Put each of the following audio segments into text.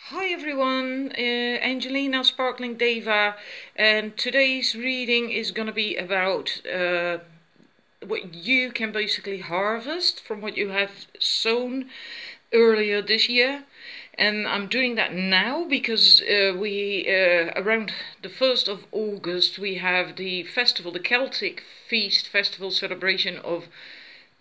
Hi everyone, Angelina Sparkling Deva, and today's reading is going to be about what you can basically harvest from what you have sown earlier this year. And I'm doing that now because around the 1st of August we have the festival, the Celtic feast festival celebration of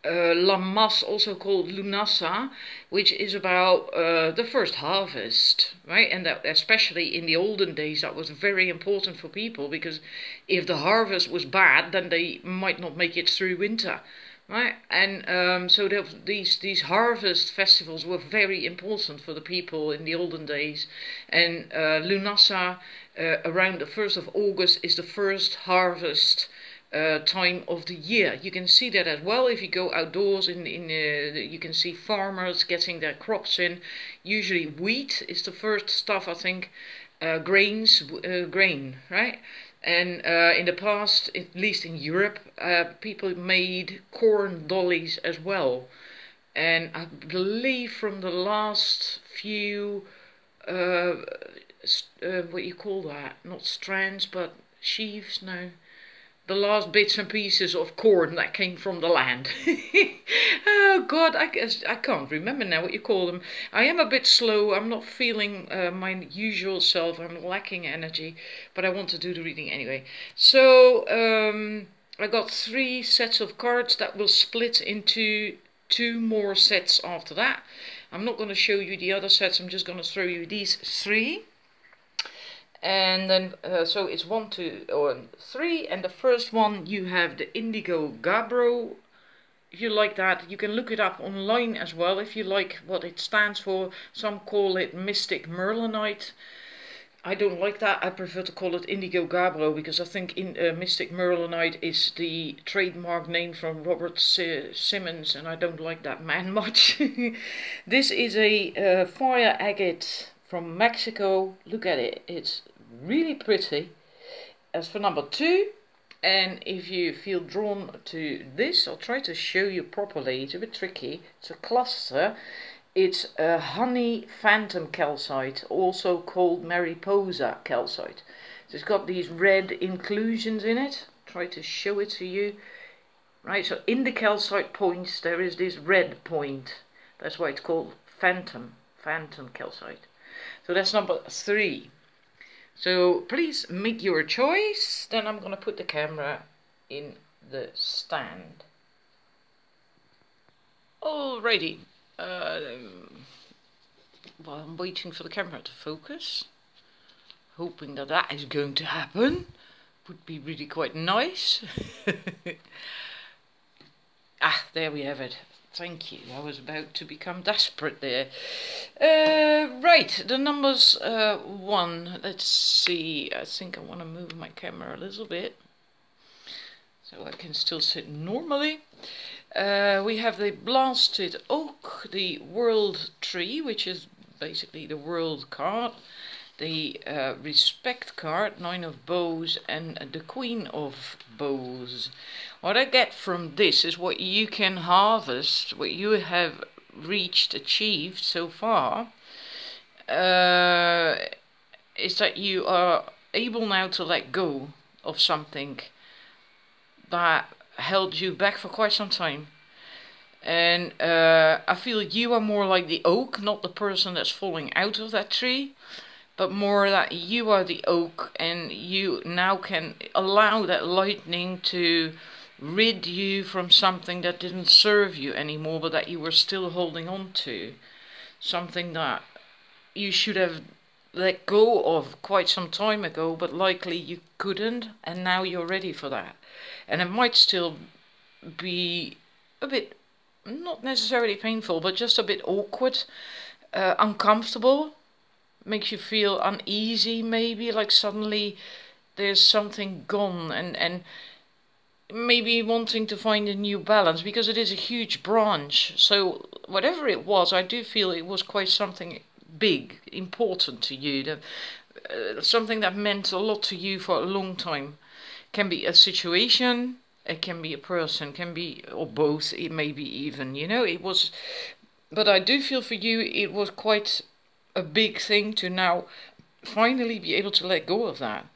Lammas, also called Lughnasad, which is about the first harvest, right? And that, especially in the olden days, that was very important for people, because if the harvest was bad, then they might not make it through winter, right? And so these harvest festivals were very important for the people in the olden days. And Lughnasad, around the 1st of August, is the first harvest time of the year. You can see that as well if you go outdoors. You can see farmers getting their crops in. Usually wheat is the first stuff, I think. Grain, right? And in the past, at least in Europe, people made corn dollies as well. And I believe from the last few, what you call that? Not strands, but sheaves, no. The last bits and pieces of corn that came from the land. Oh God, I can't remember now what you call them. I am a bit slow. I'm not feeling my usual self. I'm lacking energy, but I want to do the reading anyway. So I got 3 sets of cards that will split into 2 more sets after that. I'm not going to show you the other sets. I'm just going to throw you these 3. And then, so it's 1, 2, or 3, and the first one you have the Indigo Gabbro. If you like that, you can look it up online as well, if you like what it stands for. Some call it Mystic Merlinite. I don't like that. I prefer to call it Indigo Gabbro, because I think Mystic Merlinite is the trademark name from Robert Simmons, and I don't like that man much. This is a fire agate from Mexico. Look at it, it's really pretty. As for number 2, and if you feel drawn to this, I'll try to show you properly. It's a bit tricky. It's a cluster. It's a honey phantom calcite, also called Mariposa calcite. So it's got these red inclusions in it. Try to show it to you. Right, so in the calcite points there is this red point. That's why it's called phantom calcite. So that's number 3. So please make your choice. Then I'm going to put the camera in the stand. Alrighty. Well, I'm waiting for the camera to focus. Hoping that that is going to happen. Would be really quite nice. There we have it. Thank you. I was about to become desperate there. Right, the numbers 1. Let's see. I think I want to move my camera a little bit so I can still sit normally. We have the Blasted Oak, the World Tree, which is basically the World card, the Respect card, 9 of Bows, and the Queen of Bows. What I get from this is what you can harvest, what you have achieved so far, is that you are able now to let go of something that held you back for quite some time. And I feel you are more like the oak, not the person that's falling out of that tree, but more that you are the oak, and you now can allow that lightning to rid you from something that didn't serve you anymore, but that you were still holding on to. Something that you should have let go of quite some time ago, but likely you couldn't, and now you're ready for that. And it might still be a bit, not necessarily painful, but just a bit awkward, uncomfortable, makes you feel uneasy, maybe, like suddenly there's something gone, and maybe wanting to find a new balance, because it is a huge branch. So whatever it was, I do feel it was quite something big, important to you, something that meant a lot to you for a long time. Can be a situation, it can be a person, can be, or both, it may be even, you know, it was, but I do feel for you it was quite a big thing to now finally be able to let go of that.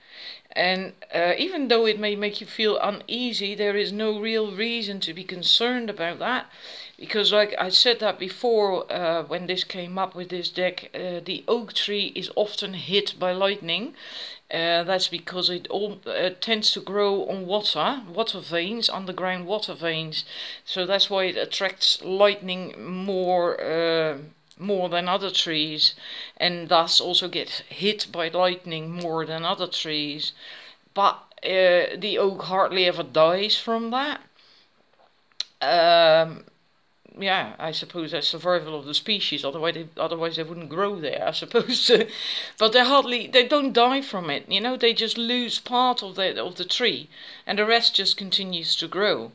And even though it may make you feel uneasy, there is no real reason to be concerned about that. Because like I said that before, when this came up with this deck, the oak tree is often hit by lightning. That's because it all tends to grow on water veins, underground water veins. So that's why it attracts lightning more than other trees, and thus also gets hit by lightning more than other trees. But the oak hardly ever dies from that. Yeah, I suppose that's survival of the species. Otherwise they wouldn't grow there, I suppose. But they don't die from it. You know, they just lose part of the tree, and the rest just continues to grow.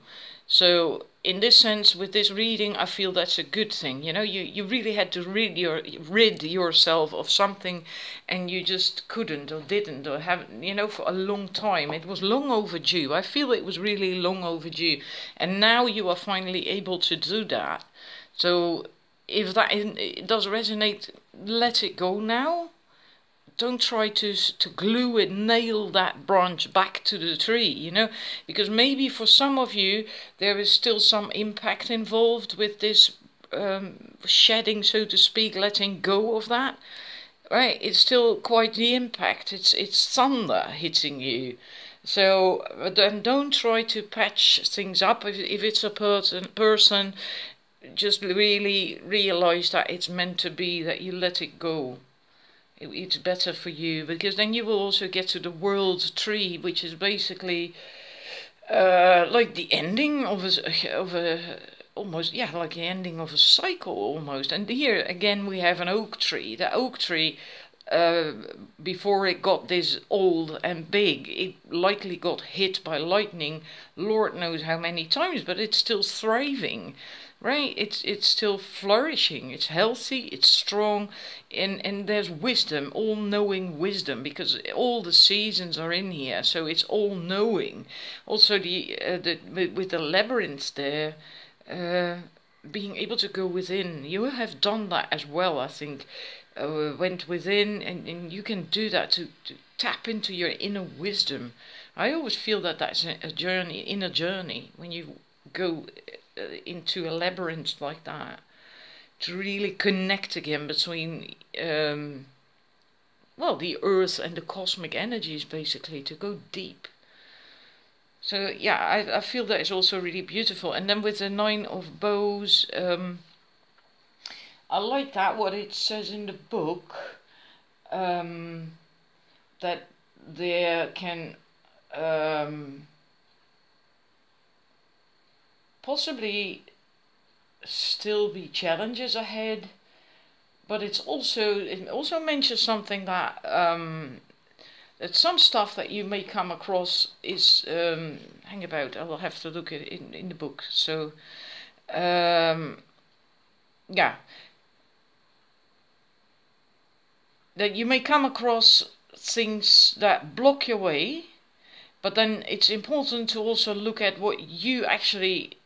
So in this sense, with this reading, I feel that's a good thing. You know, you really had to rid yourself of something, and you just couldn't or didn't or haven't, you know, for a long time. It was long overdue. I feel it was really long overdue, and now you are finally able to do that. So if that it does resonate, let it go now. Don't try to glue it, nail that branch back to the tree, you know, because maybe for some of you there is still some impact involved with this shedding, so to speak, letting go of that, right? It's still quite the impact. It's thunder hitting you. So then don't try to patch things up. If it's a person, just really realize that it's meant to be, that you let it go. It's better for you, because then you will also get to the world tree, which is basically like the ending of a almost, yeah, like the ending of a cycle almost. And here again we have an oak tree. The oak tree, before it got this old and big, it likely got hit by lightning, Lord knows how many times, but it's still thriving. Right, it's still flourishing, it's healthy, it's strong, and there's wisdom, all-knowing wisdom, because all the seasons are in here, so it's all-knowing. Also, with the labyrinth there, being able to go within, you have done that as well, I think. Went within, and you can do that to tap into your inner wisdom. I always feel that that's a journey, inner journey, when you go into a labyrinth like that, to really connect again between well, the earth and the cosmic energies, basically, to go deep. So yeah, I feel that is also really beautiful. And then with the 9 of bows, I like that, what it says in the book, that there can possibly still be challenges ahead, but it also mentions something that that some stuff that you may come across is hang about. I will have to look at it in the book. So yeah, that you may come across things that block your way. But then it's important to also look at what you actually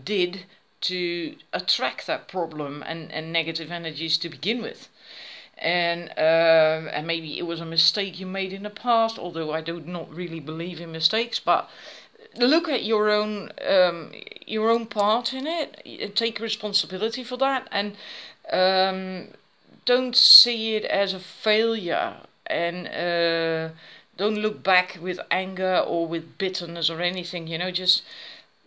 did to attract that problem and negative energies to begin with. And maybe it was a mistake you made in the past, although I do not really believe in mistakes. But look at your own part in it, take responsibility for that, and don't see it as a failure, and don't look back with anger or with bitterness or anything, you know, just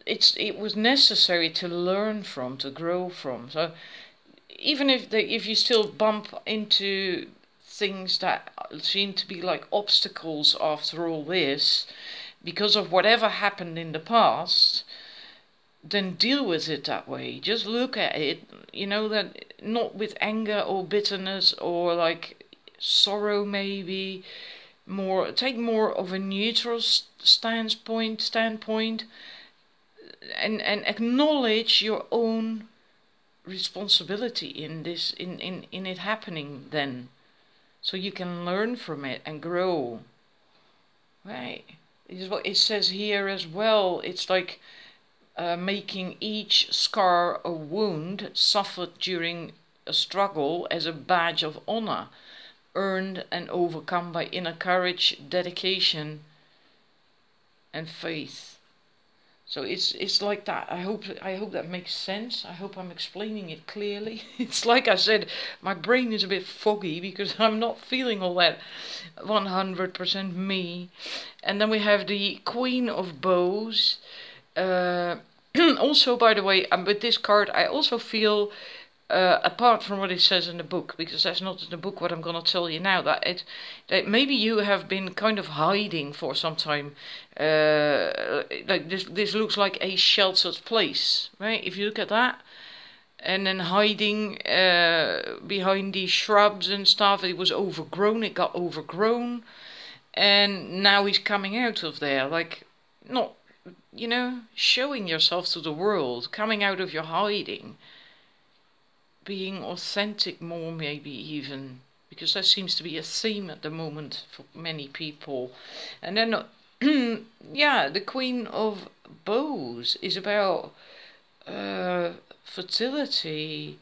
it was necessary to learn from, to grow from. So even if you still bump into things that seem to be like obstacles after all this, because of whatever happened in the past, then deal with it that way. Just look at it, you know, that not with anger or bitterness or like sorrow maybe. Take more of a neutral standpoint, and acknowledge your own responsibility in this, in it happening then, so you can learn from it and grow. Right? This is what it says here as well. It's like making each scar a wound suffered during a struggle as a badge of honor, earned and overcome by inner courage, dedication, and faith. So it's like that. I hope that makes sense. I hope I'm explaining it clearly. It's like I said, my brain is a bit foggy because I'm not feeling all that 100% me. And then we have the Queen of Bows. Also, by the way, with this card, I also feel, apart from what it says in the book, because that's not in the book what I'm going to tell you now, that maybe you have been kind of hiding for some time. Like this looks like a sheltered place, right? If you look at that, and then hiding behind these shrubs and stuff, it was overgrown. It got overgrown, and now he's coming out of there, like not, you know, showing yourself to the world, coming out of your hiding. Being authentic more, maybe even, because that seems to be a theme at the moment for many people. And then yeah, the Queen of Bows is about fertility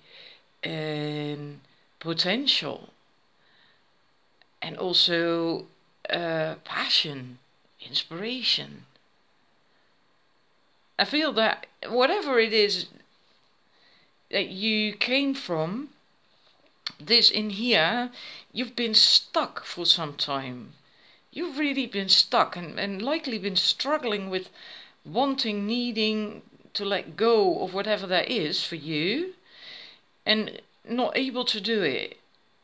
and potential, and also passion, inspiration. I feel that whatever it is that you came from, this in here, you've been stuck for some time. You've really been stuck and likely been struggling with wanting, needing to let go of whatever that is for you, and not able to do it.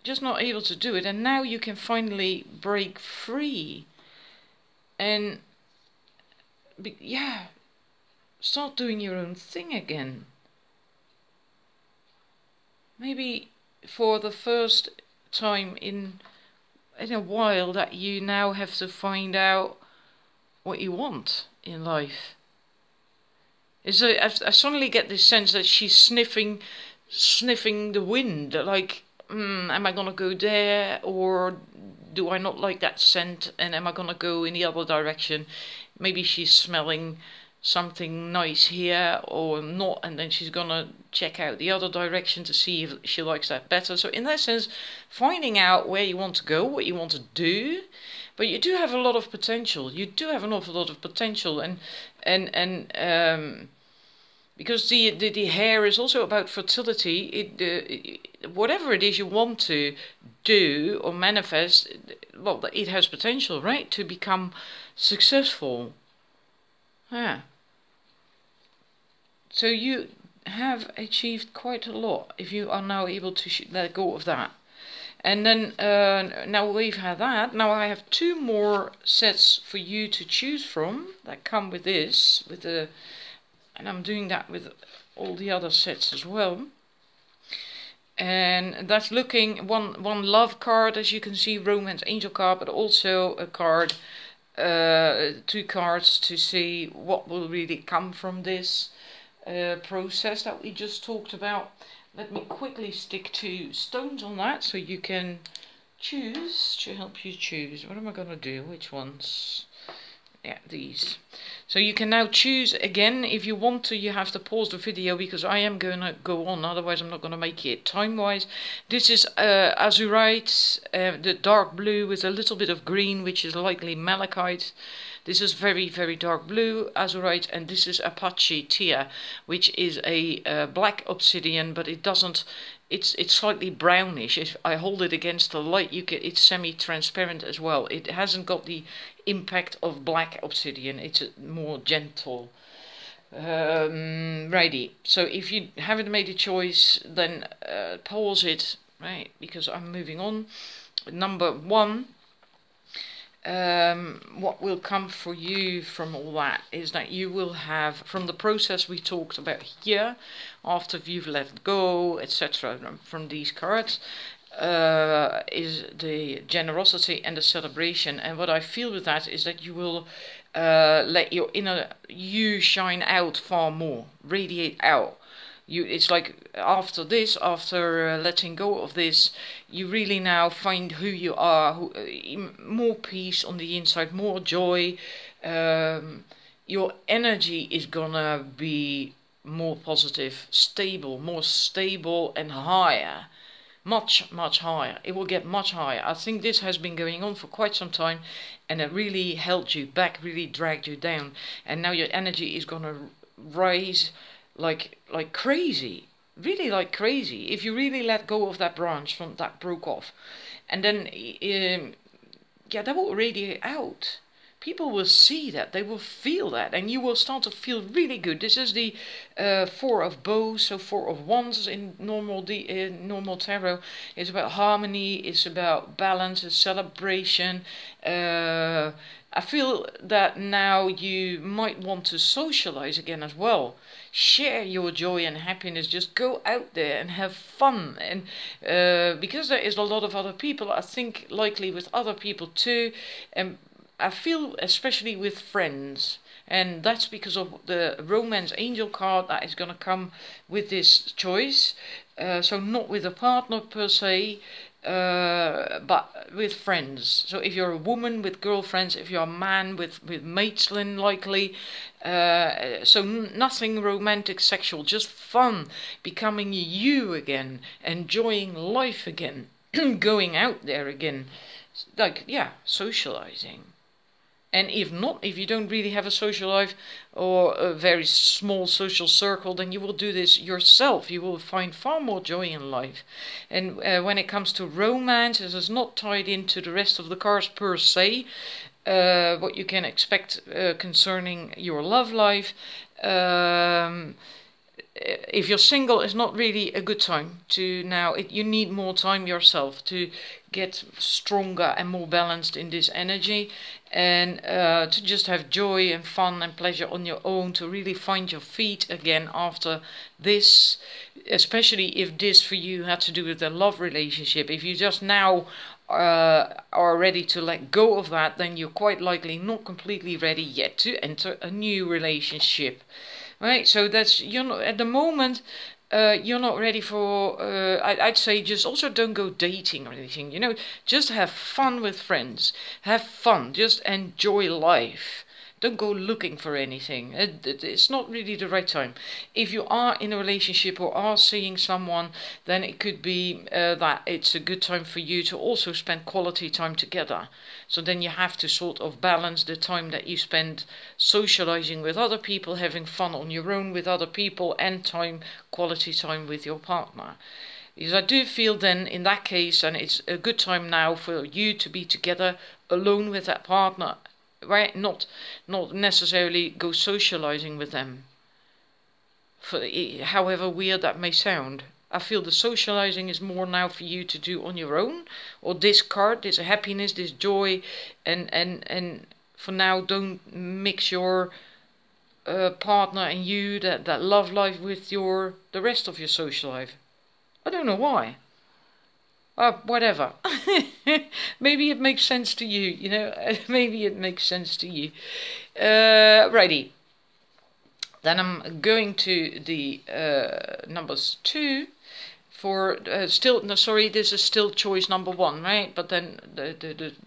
Just not able to do it. And now you can finally break free. And yeah, start doing your own thing again. Maybe for the first time in a while that you now have to find out what you want in life. I suddenly get this sense that she's sniffing the wind, like, am I gonna go there, or do I not like that scent, and am I gonna go in the other direction? Maybe she's smelling something nice here or not, and then she's gonna check out the other direction to see if she likes that better. So in that sense, finding out where you want to go, what you want to do, but you do have a lot of potential. You do have an awful lot of potential, and because the hair is also about fertility. Whatever it is you want to do or manifest, well, it has potential, right, to become successful. Yeah. So you have achieved quite a lot if you are now able to let go of that. And then now we've had that. Now I have two more sets for you to choose from that come with this, and I'm doing that with all the other sets as well. And that's looking one love card, as you can see, romance angel card, but also a card, two cards to see what will really come from this process that we just talked about. Let me quickly stick to stones on that so you can choose, to help you choose. What am I going to do? Which ones? Yeah, these. So you can now choose again. If you want to, you have to pause the video because I am going to go on, otherwise I'm not going to make it time-wise. This is azurite, the dark blue with a little bit of green, which is likely malachite. This is very, very dark blue, azurite, and this is Apache Tia, which is a black obsidian, but it doesn't, it's slightly brownish. If I hold it against the light, it's semi-transparent as well. It hasn't got the impact of black obsidian, it's more gentle. Righty, so if you haven't made a choice, then pause it, right, because I'm moving on. Number one. What will come for you from all that is that you will have, from the process we talked about here, after you've let go, etc., from these cards, is the generosity and the celebration. And what I feel with that is that you will let your inner you shine out far more, radiate out. It's like after this, after letting go of this, you really now find who you are, more peace on the inside, more joy. Your energy is gonna be more positive, stable, more stable and higher. Much, much higher. It will get much higher. I think this has been going on for quite some time, and it really held you back, really dragged you down. And now your energy is gonna rise like crazy, really like crazy. If you really let go of that branch from that broke off, and then yeah, that will radiate out. People will see that, they will feel that, and you will start to feel really good. This is the Four of Bows, so Four of Wands in normal tarot. It's about harmony, it's about balance, it's celebration. I feel that now you might want to socialize again as well. Share your joy and happiness. Just go out there and have fun. And because there is a lot of other people, I think likely with other people too. And I feel especially with friends, and that's because of the romance angel card that is going to come with this choice. So not with a partner per se, but with friends. So if you're a woman, with girlfriends; if you're a man, with mates, likely. So nothing romantic, sexual, just fun, becoming you again, enjoying life again, going out there again, like, yeah, socializing. And if not, if you don't really have a social life or a very small social circle, then you will do this yourself. You will find far more joy in life. And when it comes to romance, this is not tied into the rest of the cards per se. What you can expect concerning your love life. If you're single, it's not really a good time to now. You need more time yourself to get stronger and more balanced in this energy, and to just have joy and fun and pleasure on your own, to really find your feet again after this, especially if this for you had to do with a love relationship. If you just now are ready to let go of that, then you're quite likely not completely ready yet to enter a new relationship. Right, so that's, you're not at the moment. You're not ready for. I'd say just also don't go dating or anything. You know, just have fun with friends. Have fun. Just enjoy life. Don't go looking for anything. It's not really the right time. If you are in a relationship or are seeing someone, then it could be that it's a good time for you to also spend quality time together. So then you have to sort of balance the time that you spend socializing with other people, having fun on your own with other people, and quality time with your partner. Because I do feel then in that case, and it's a good time now for you to be together alone with that partner. Right, not necessarily go socializing with them. However weird that may sound, I feel the socializing is more now for you to do on your own, or this card, this happiness, this joy, and for now don't mix your partner and you, that love life, with the rest of your social life. I don't know why. Whatever. Maybe it makes sense to you, you know. Maybe it makes sense to you. Righty. Then I'm going to the numbers 2 for this is still choice number 1, right? But then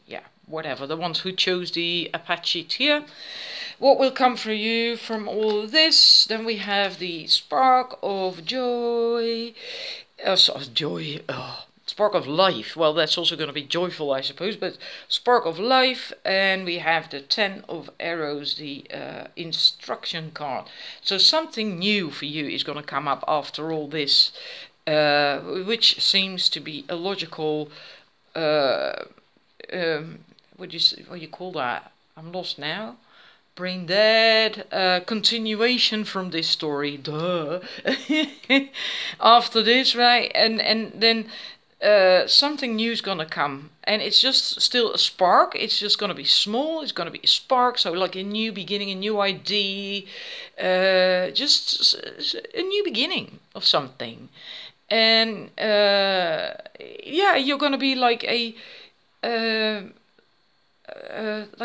yeah, whatever. The ones who chose the Apache here. What will come for you from all of this? Then we have the spark of joy. Joy. Oh. Spark of life. Well, that's also going to be joyful, I suppose, but spark of life. And we have the 10 of arrows, the instruction card. So something new for you is going to come up after all this, which seems to be a logical, what do you call that? I'm lost now. Brain dead. Continuation from this story. Duh. After this, right? And then something new is gonna come, and it's just still a spark. It's just gonna be small. It's gonna be a spark. So like a new beginning, a new idea, just a new beginning of something. And yeah, you're gonna be like a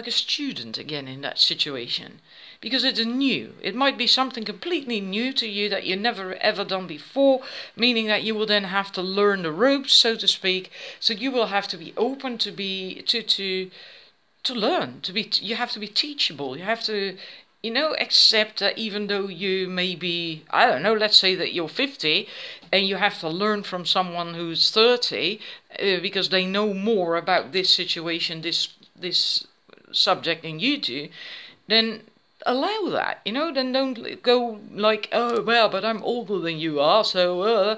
student again in that situation, because it's new. It might be something completely new to you that you never ever done before, meaning that you will then have to learn the ropes, so to speak. So you will have to be open to learn, you have to be teachable. You have to you know, accept that even though you may be, I don't know, let's say that you're 50 and you have to learn from someone who's 30 because they know more about this situation, this subject than you do, then allow that, you know, then don't go like, oh, well, but I'm older than you are, so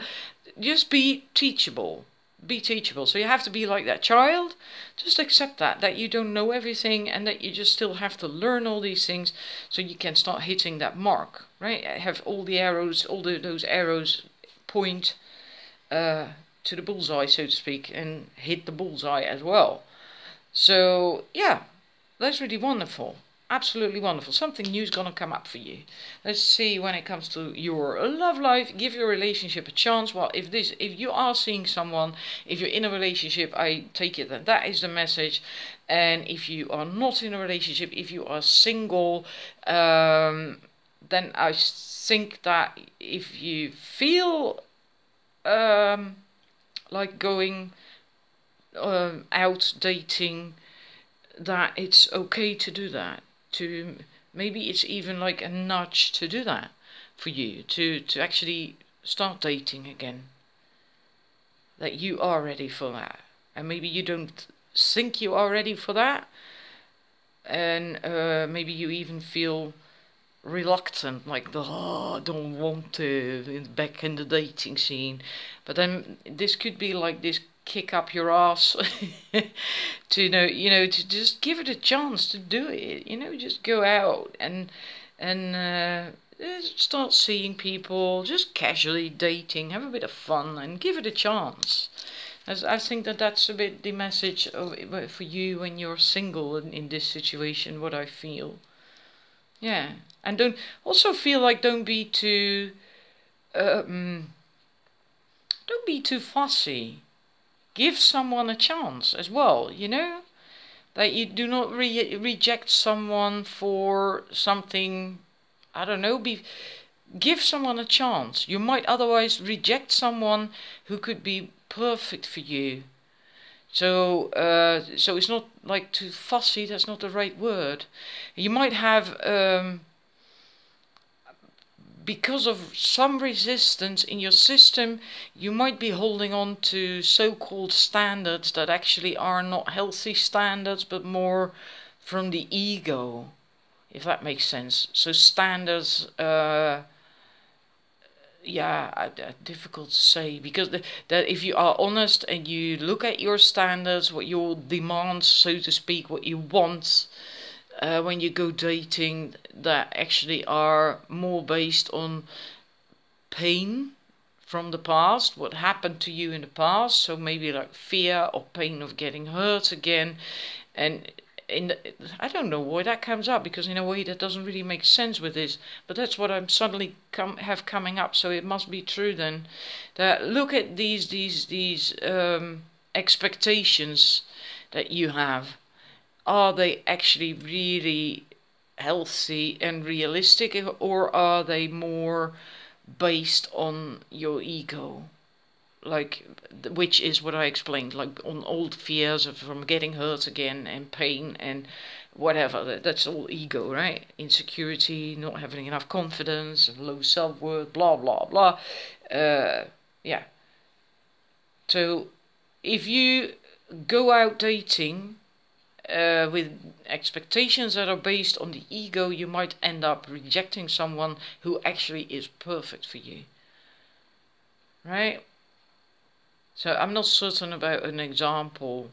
just be teachable. Be teachable. So you have to be like that child. Just accept that you don't know everything and that you just still have to learn all these things so you can start hitting that mark, right? Have all the arrows, those arrows point to the bullseye, so to speak, and hit the bullseye as well. So yeah, that's really wonderful. Absolutely wonderful. Something new is going to come up for you. Let's see when it comes to your love life. Give your relationship a chance. Well, if you are seeing someone, if you're in a relationship, I take it that is the message. And if you are not in a relationship, if you are single, then I think that if you feel like going out dating, that it's okay to do that. To maybe it's even like a nudge to do that for you, to actually start dating again. That you are ready for that, and maybe you don't think you are ready for that, and maybe you even feel reluctant, like, oh, I don't want to back in the dating scene. But then this could be like this kick up your ass to to just give it a chance to do it, just go out and start seeing people, just casually dating, have a bit of fun and give it a chance. As I think that's a bit the message for you when you're single in this situation, what I feel. Yeah, and don't be too fussy. Give someone a chance as well, that you do not reject someone for something, I don't know, give someone a chance. You might otherwise reject someone who could be perfect for you. So it's not like too fussy, that's not the right word. You might have, because of some resistance in your system, you might be holding on to so-called standards that actually are not healthy standards, but more from the ego, if that makes sense. So standards, difficult to say, because that if you are honest and you look at your standards, what your demands, so to speak, what you want, when you go dating, that actually are more based on pain from the past, what happened to you in the past, so maybe like fear or pain of getting hurt again, and I don't know why that comes up, because in a way that doesn't really make sense with this, but that's what I'm suddenly have coming up, so it must be true then. That look at these expectations that you have. Are they actually really healthy and realistic, or are they more based on your ego? Like, which is what I explained, like on old fears from getting hurt again and pain and whatever. That's all ego, right? Insecurity, not having enough confidence, low self-worth, blah, blah, blah. Yeah. So if you go out dating with expectations that are based on the ego, you might end up rejecting someone who actually is perfect for you. Right? So I'm not certain about an example.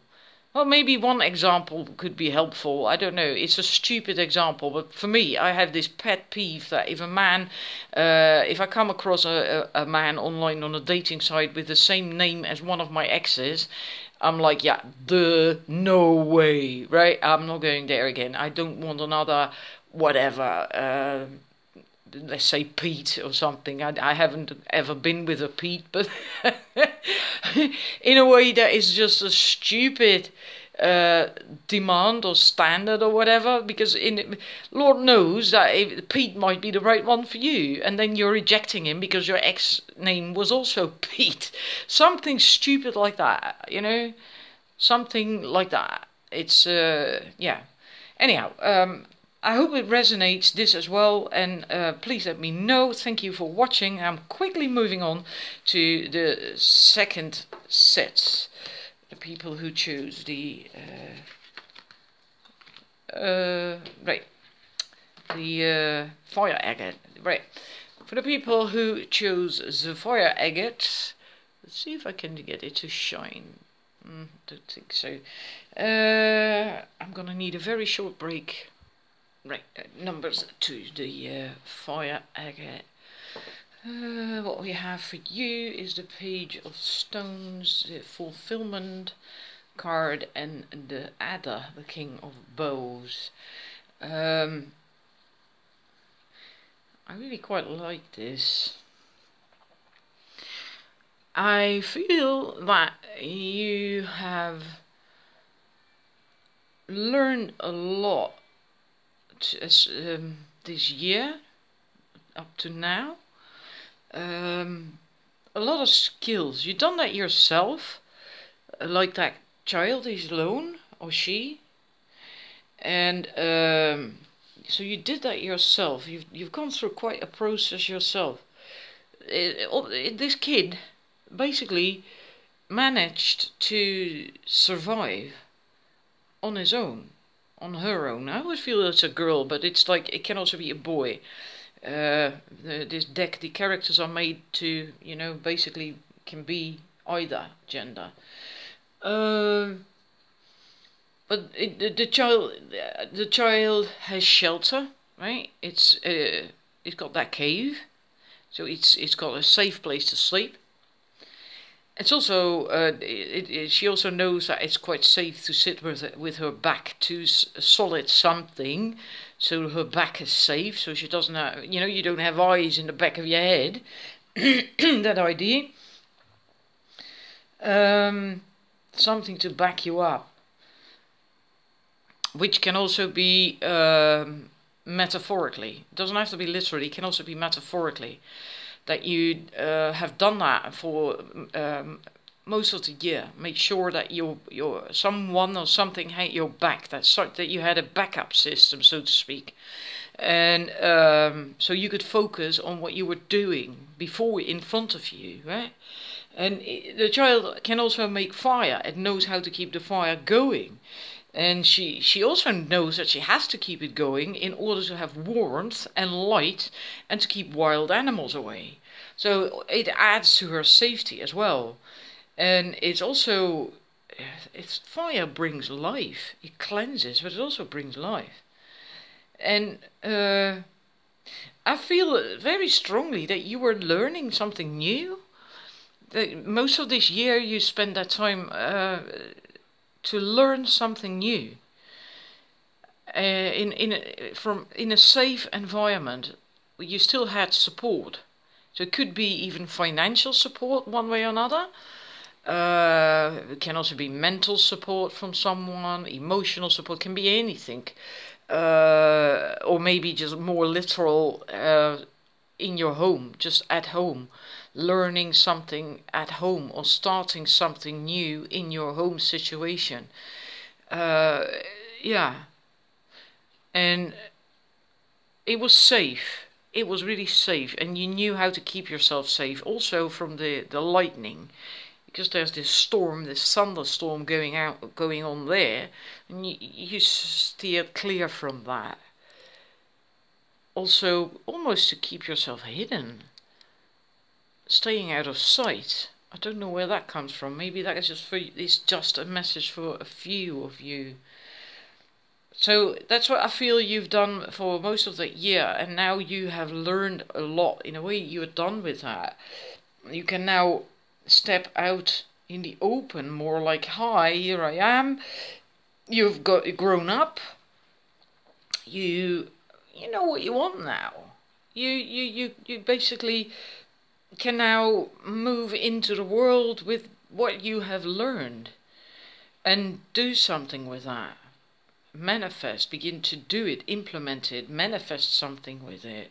Well, maybe one example could be helpful. I don't know. It's a stupid example, but for me, I have this pet peeve that if a man, if I come across a man online on a dating site with the same name as one of my exes, I'm like, yeah, no way, right? I'm not going there again. I don't want another whatever, let's say Pete or something. I haven't ever been with a Pete, but in a way that is just a stupid demand or standard or whatever, because Lord knows that Pete might be the right one for you, and then you're rejecting him because your ex name was also Pete. Something stupid like that, something like that. It's yeah. Anyhow, I hope it resonates, this as well, and please let me know. Thank you for watching. I'm quickly moving on to the second set. The people who choose the right, the fire agate. Right, for the people who choose the fire agate, let's see if I can get it to shine. Don't think so. I'm gonna need a very short break. Right, numbers to the fire agate. What we have for you is the Page of Stones, the Fulfillment card, and the Adder, the King of Bows. I really quite like this. I feel that you have learned a lot this year up to now. A lot of skills. You've done that yourself, like that child is alone, or she, and so you did that yourself. You've gone through quite a process yourself. This kid basically managed to survive on his own, on her own. I always feel it's a girl, but it's like it can also be a boy. This deck, the characters are made to, you know, basically can be either gender. But the child has shelter, right? It's got that cave, so it's got a safe place to sleep. It's also she also knows that it's quite safe to sit with her back to solid something, so her back is safe, so she doesn't have, you know, you don't have eyes in the back of your head. That idea. Something to back you up, which can also be metaphorically. It doesn't have to be literally. It can also be metaphorically. That you have done that for most of the year. Make sure that your someone or something had your back. That you had a backup system, so to speak, and so you could focus on what you were doing before in front of you, right? And the child can also make fire. It knows how to keep the fire going. And she also knows that she has to keep it going in order to have warmth and light and to keep wild animals away. So it adds to her safety as well. And it's also, fire brings life. It cleanses, but it also brings life. And I feel very strongly that you were learning something new. That most of this year you spent that time to learn something new in a safe environment. You still had support, so it could be even financial support one way or another. It can also be mental support from someone, emotional support, can be anything, or maybe just more literal, in your home, just at home, learning something at home or starting something new in your home situation. Yeah, and it was safe. It was really safe, and you knew how to keep yourself safe also from the lightning, because there's this storm, this thunderstorm going on there, and you steered clear from that. Also, almost to keep yourself hidden, staying out of sight. I don't know where that comes from. Maybe that is just a message for a few of you. So that's what I feel you've done for most of the year, and now you have learned a lot. In a way, you're done with that. You can now step out in the open, more like, hi, here I am. You've grown up. You know what you want now. You basically can now move into the world with what you have learned and do something with that. Manifest, begin to do it, implement it, manifest something with it.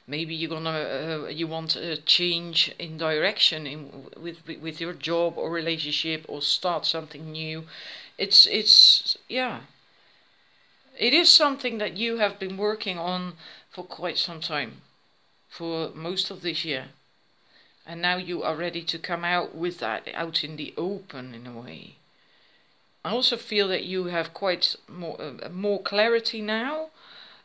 Maybe you want a change in direction with your job or relationship, or start something new. It's yeah. It is something that you have been working on for quite some time, for most of this year. And now you are ready to come out with that, out in the open in a way. I also feel that you have quite more clarity now,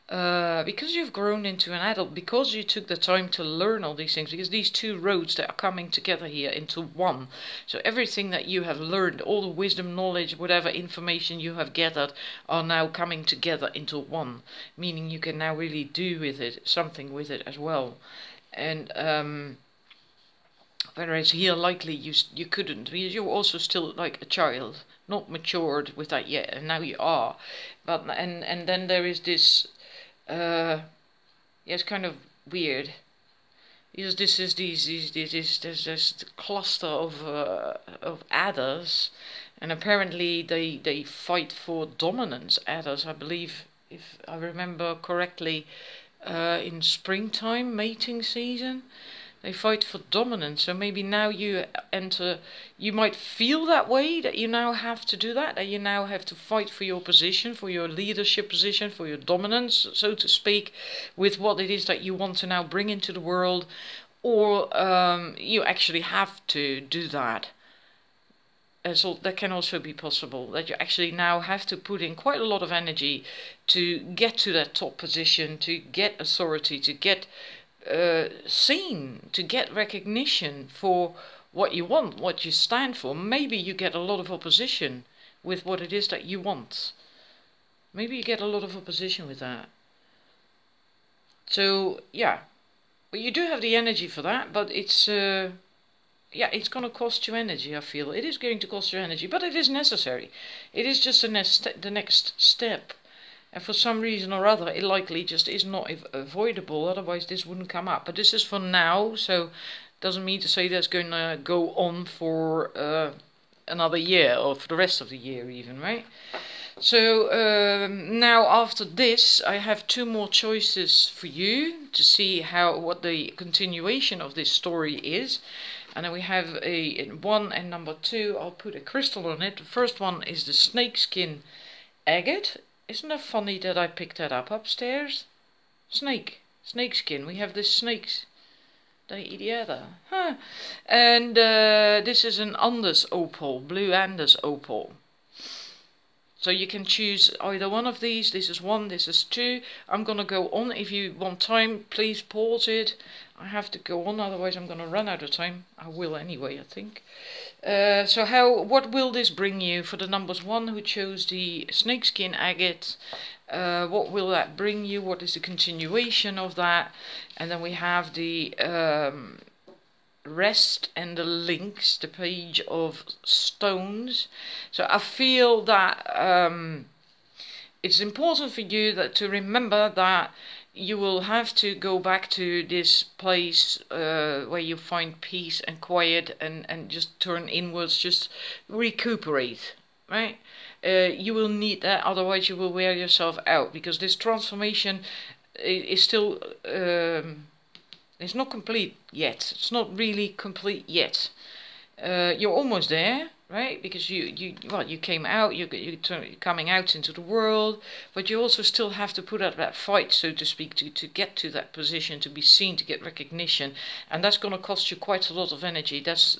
because you've grown into an adult, because you took the time to learn all these things, because these two roads that are coming together here into one. So everything that you have learned, all the wisdom, knowledge, whatever information you have gathered are now coming together into one, meaning you can now really do with it something with it as well. And whereas here likely you couldn't, because you're also still like a child, not matured with that yet, and now you are. But and then there is this yeah, it's kind of weird, because this is there's this cluster of adders, and apparently they fight for dominance. Adders, I believe, if I remember correctly, in springtime mating season. They fight for dominance, so maybe now you enter, you might feel that way, that you now have to do that you now have to fight for your position, for your leadership position, for your dominance, so to speak, with what it is that you want to now bring into the world, or you actually have to do that. So that can also be possible, that you actually now have to put in quite a lot of energy to get to that top position, to get authority, to get seen, to get recognition for what you want, what you stand for. Maybe you get a lot of opposition with what it is that you want. Maybe you get a lot of opposition with that. So yeah, well, you do have the energy for that, but it's yeah, it's going to cost you energy. I feel it is going to cost you energy, but it is necessary. It is just the next step. And for some reason or other, it likely just is not avoidable. Otherwise, this wouldn't come up. But this is for now, so doesn't mean to say that's going to go on for another year, or for the rest of the year even, right? So now after this, I have two more choices for you to see what the continuation of this story is. And then we have a 1 and number 2. I'll put a crystal on it. The first one is the snakeskin agate. Isn't that funny that I picked that up upstairs? Snakeskin. We have this snakes. They eat the other. Huh. And this is an Andes opal, blue Andes opal. So you can choose either one of these. This is 1, this is 2. I'm going to go on. If you want time, please pause it. I have to go on, otherwise I'm going to run out of time. I will anyway, I think. So what will this bring you for the numbers 1 who chose the snakeskin agate? What will that bring you? What is the continuation of that? And then we have the rest and the links, the page of stones. So I feel that it's important for you to remember that you will have to go back to this place where you find peace and quiet, and just turn inwards, just recuperate, right? You will need that, otherwise you will wear yourself out, because this transformation is still it's not complete yet. It's not really complete yet. You're almost there, right? Because you came out, you're coming out into the world, but you also still have to put up that fight, so to speak, to get to that position, to be seen, to get recognition, and that's going to cost you quite a lot of energy. That's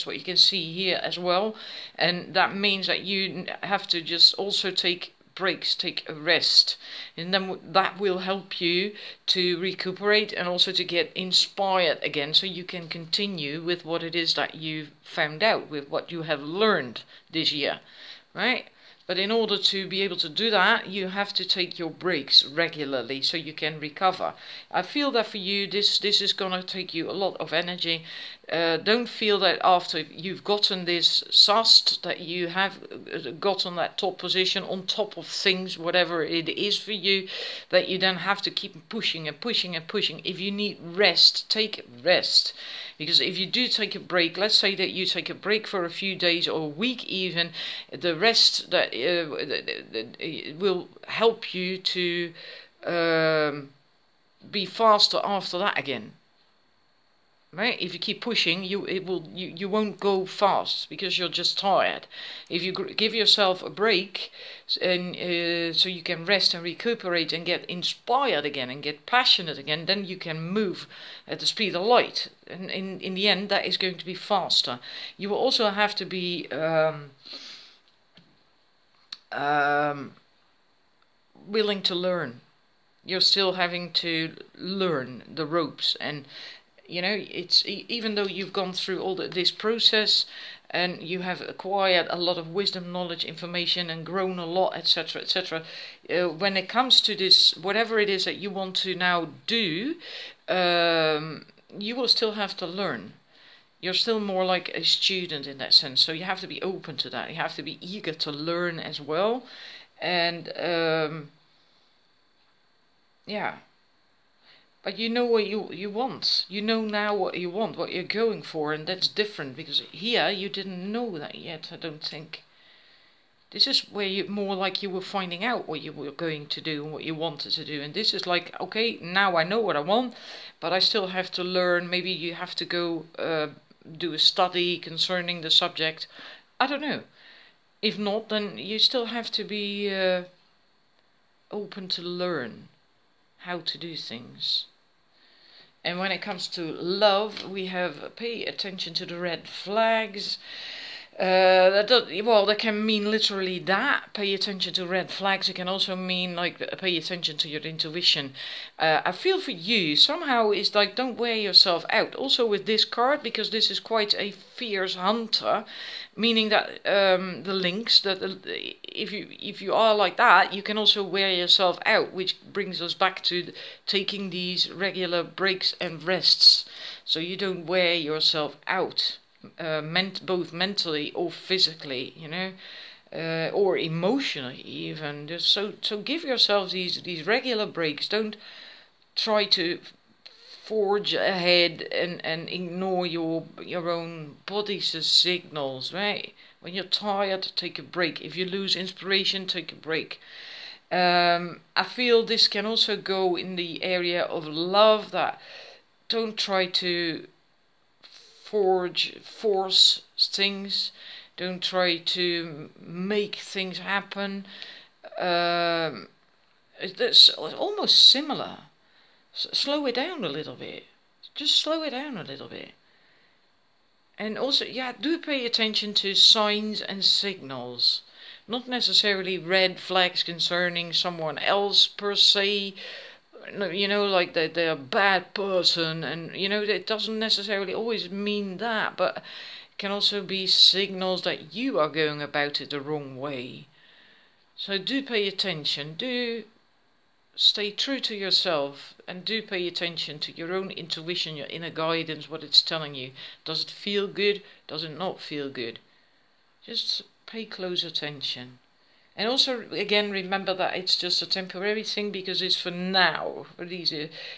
what you can see here as well, and that means that you have to just also take breaks, take a rest, and then that will help you to recuperate and also to get inspired again, so you can continue with what it is that you've found out, with what you have learned this year, right? But in order to be able to do that, you have to take your breaks regularly so you can recover. I feel that for you, this is going to take you a lot of energy. Don't feel that after you've gotten this sussed, that you have gotten that top position on top of things, whatever it is for you, that you then have to keep pushing and pushing and pushing. If you need rest, take rest. Because if you do take a break, let's say that you take a break for a few days or a week even, the rest that will help you to be faster after that again. Right? If you keep pushing, you won't go fast because you're just tired. If you give yourself a break, and so you can rest and recuperate and get inspired again and get passionate again, then you can move at the speed of light. And in the end, that is going to be faster. You will also have to be willing to learn. You're still having to learn the ropes, and you know, it's even though you've gone through all this process and you have acquired a lot of wisdom, knowledge, information, and grown a lot, etc., etc. When it comes to this, whatever it is that you want to now do, you will still have to learn. You're still more like a student in that sense, so you have to be open to that. You have to be eager to learn as well, and yeah. But you know what you want. You know now what you want, what you're going for, and that's different, because here you didn't know that yet, I don't think. This is where you more like you were finding out what you were going to do and what you wanted to do. And this is like, okay, now I know what I want, but I still have to learn. Maybe you have to go do a study concerning the subject. I don't know. If not, then you still have to be open to learn how to do things. And when it comes to love, we have pay attention to the red flags. That can mean literally that. Pay attention to red flags. It can also mean like pay attention to your intuition. I feel for you somehow it's like don't wear yourself out. Also with this card, because this is quite a fierce hunter, meaning that the links that if you are like that, you can also wear yourself out, which brings us back to taking these regular breaks and rests, so you don't wear yourself out. Both mentally or physically, you know, or emotionally even. Just so give yourselves these regular breaks. Don't try to forge ahead and ignore your own body's signals, right? When you're tired, take a break. If you lose inspiration, take a break. I feel this can also go in the area of love, that don't try to force things. Don't try to make things happen. It's almost similar. Slow it down a little bit. Just slow it down a little bit. And also, yeah, do pay attention to signs and signals. Not necessarily red flags concerning someone else per se. You know, like they're a bad person, and you know, it doesn't necessarily always mean that, but it can also be signals that you are going about it the wrong way. So do pay attention, do stay true to yourself, and do pay attention to your own intuition, your inner guidance, what it's telling you. Does it feel good? Does it not feel good? Just pay close attention. And also, again, remember that it's just a temporary thing, because it's for now. For these,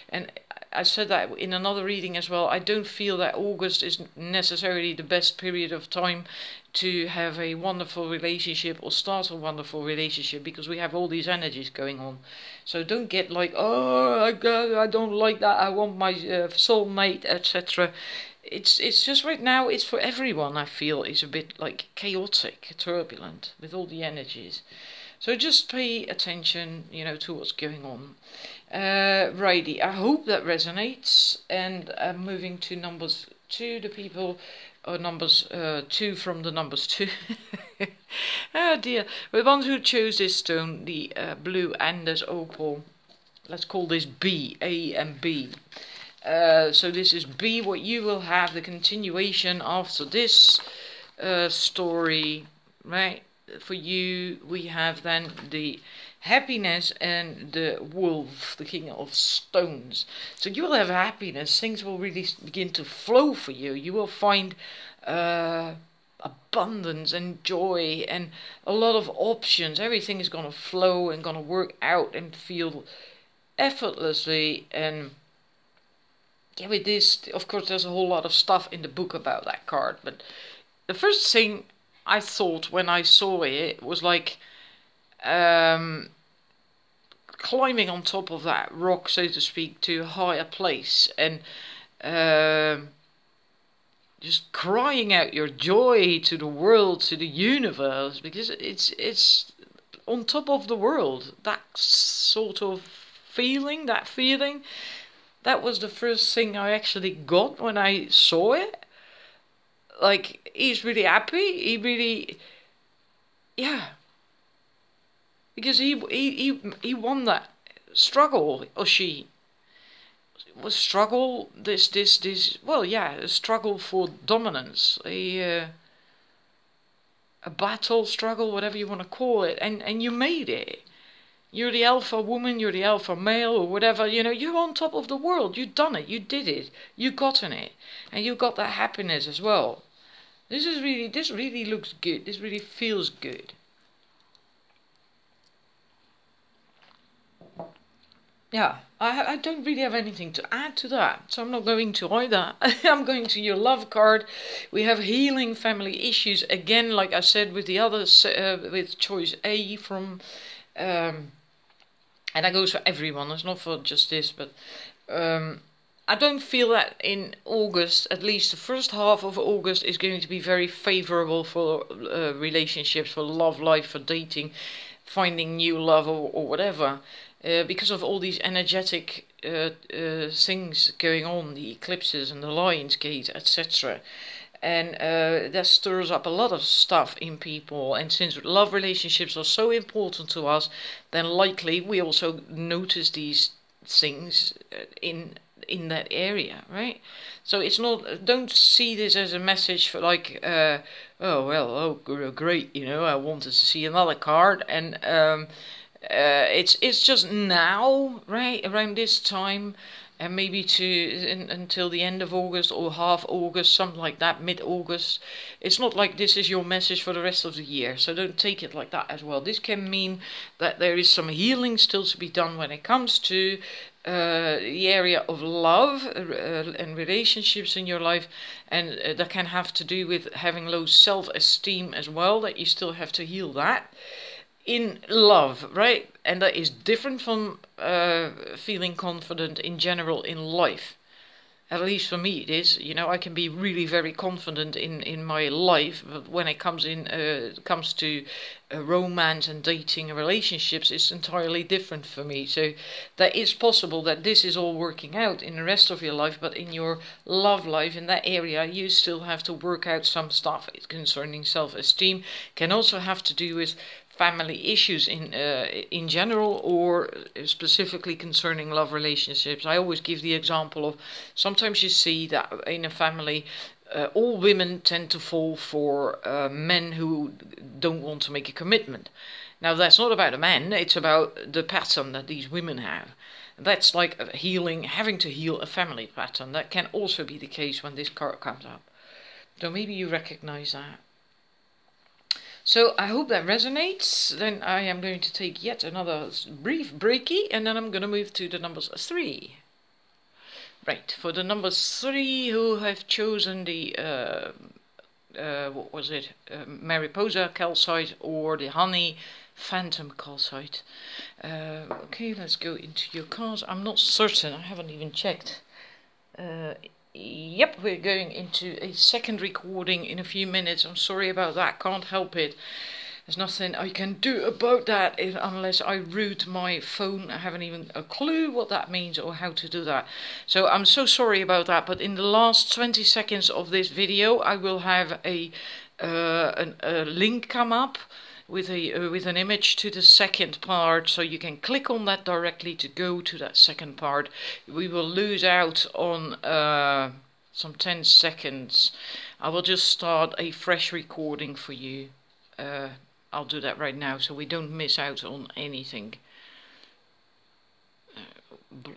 and I said that in another reading as well. I don't feel that August is necessarily the best period of time to have a wonderful relationship or start a wonderful relationship, because we have all these energies going on. So don't get like, oh, I don't like that. I want my soulmate, etc. It's just right now, it's for everyone, I feel, is a bit like chaotic, turbulent, with all the energies. So just pay attention, you know, to what's going on. Righty, I hope that resonates. And I'm moving to numbers 2, the people, or numbers 2 from the numbers 2. Oh dear. The ones who chose this stone, the blue Andes opal. Let's call this B, A and B. So this is B, what you will have, the continuation after this story, right? For you, we have then the happiness and the wolf, the king of stones. So you will have happiness, things will really begin to flow for you. You will find abundance and joy and a lot of options. Everything is going to flow and going to work out and feel effortlessly. And yeah, with this, of course, there's a whole lot of stuff in the book about that card, but the first thing I thought when I saw it was like climbing on top of that rock, so to speak, to a higher place, and just crying out your joy to the world, to the universe, because it's on top of the world. That sort of feeling, that was the first thing I actually got when I saw it. Like, he's really happy. He really, yeah, because he won that struggle, or she was struggle. This. Well, yeah, a struggle for dominance. A battle struggle, whatever you want to call it, and you made it. You're the alpha woman, you're the alpha male, or whatever, you know, you're on top of the world, you've done it, you did it, you gotten it, and you got that happiness as well. This really looks good, this really feels good. Yeah, I don't really have anything to add to that, so I'm not going to either. I'm going to your love card. We have healing family issues, again, like I said with the others, with choice A from... and that goes for everyone, it's not for just this, but I don't feel that in August, at least the first half of August, is going to be very favourable for relationships, for love life, for dating, finding new love, or whatever. Because of all these energetic things going on, the eclipses and the Lion's Gate, etc. And that stirs up a lot of stuff in people. And since love relationships are so important to us, then likely we also notice these things in that area, right? So it's not, don't see this as a message for like, oh well, oh great, you know, I wanted to see another card, and it's just now, right, around this time, and maybe until the end of August or half August, something like that, mid-August. It's not like this is your message for the rest of the year, so don't take it like that as well. This can mean that there is some healing still to be done when it comes to the area of love and relationships in your life, and that can have to do with having low self-esteem as well, that you still have to heal that in love, right? And that is different from feeling confident in general in life. At least for me it is. You know, I can be really very confident in my life, but when it comes to romance and dating and relationships, it's entirely different for me. So that is possible that this is all working out in the rest of your life, but in your love life, in that area, you still have to work out some stuff concerning self-esteem. Can also have to do with family issues in general, or specifically concerning love relationships. I always give the example of, sometimes you see that in a family all women tend to fall for men who don't want to make a commitment. Now that's not about a man, it's about the pattern that these women have. That's like having to heal a family pattern. That can also be the case when this card comes up. So maybe you recognize that. So I hope that resonates. Then I am going to take yet another brief breaky, and then I'm going to move to the numbers 3. Right, for the numbers 3 who have chosen the, what was it, Mariposa calcite or the Honey Phantom calcite. Okay, let's go into your cards. I'm not certain, I haven't even checked. Yep, we're going into a second recording in a few minutes. I'm sorry about that, can't help it. There's nothing I can do about that unless I root my phone. I haven't even a clue what that means or how to do that. So I'm so sorry about that, but in the last 20 seconds of this video I will have a link come up with an image to the second part, so you can click on that directly to go to that second part. We will lose out on some 10 seconds. I will just start a fresh recording for you. I'll do that right now so we don't miss out on anything.